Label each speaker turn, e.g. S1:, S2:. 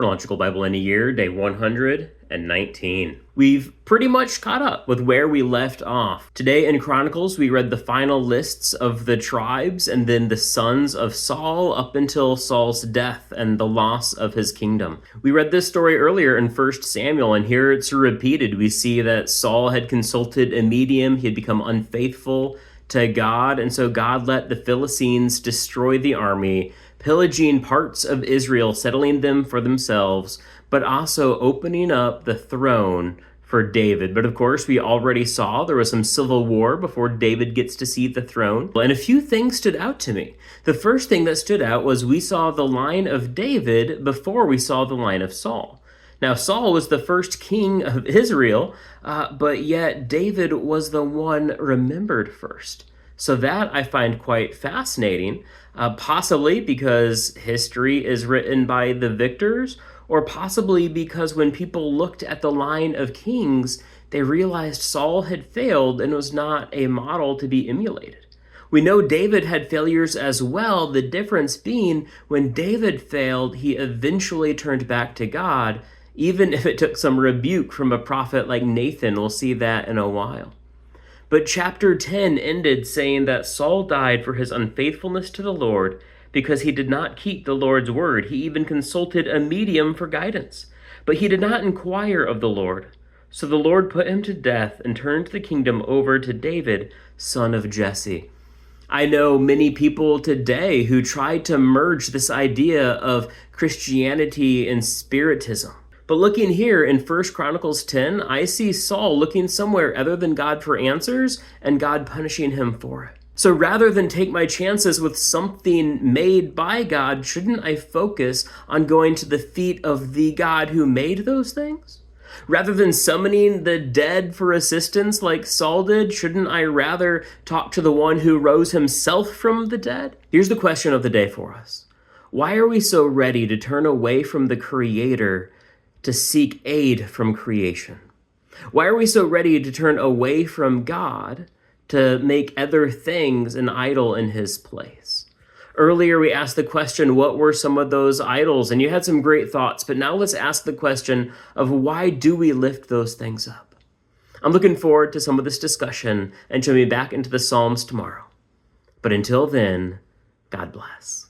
S1: Chronological Bible in a Year, day 119. We've pretty much caught up with where we left off. Today in Chronicles, we read the final lists of the tribes and then the sons of Saul up until Saul's death and the loss of his kingdom. We read this story earlier in 1 Samuel, and here it's repeated. We see that Saul had consulted a medium. He had become unfaithful to God, and so God let the Philistines destroy the army, pillaging parts of Israel, settling them for themselves, but also opening up the throne for David. But of course, we already saw there was some civil war before David gets to see the throne. And a few things stood out to me. The first thing that stood out was we saw the line of David before we saw the line of Saul. Now, Saul was the first king of Israel, but yet David was the one remembered first. So that I find quite fascinating, possibly because history is written by the victors, or possibly because when people looked at the line of kings, they realized Saul had failed and was not a model to be emulated. We know David had failures as well, the difference being when David failed, he eventually turned back to God, even if it took some rebuke from a prophet like Nathan. We'll see that in a while. But chapter 10 ended saying that Saul died for his unfaithfulness to the Lord because he did not keep the Lord's word. He even consulted a medium for guidance, but he did not inquire of the Lord. So the Lord put him to death and turned the kingdom over to David, son of Jesse. I know many people today who try to merge this idea of Christianity and Spiritism. But looking here in 1 Chronicles 10, I see Saul looking somewhere other than God for answers and God punishing him for it. So rather than take my chances with something made by God, shouldn't I focus on going to the feet of the God who made those things? Rather than summoning the dead for assistance like Saul did, shouldn't I rather talk to the one who rose himself from the dead? Here's the question of the day for us. Why are we so ready to turn away from the Creator to seek aid from creation? Why are we so ready to turn away from God to make other things an idol in his place? Earlier, we asked the question, what were some of those idols? And you had some great thoughts, but now let's ask the question of why do we lift those things up? I'm looking forward to some of this discussion and join me back into the Psalms tomorrow. But until then, God bless.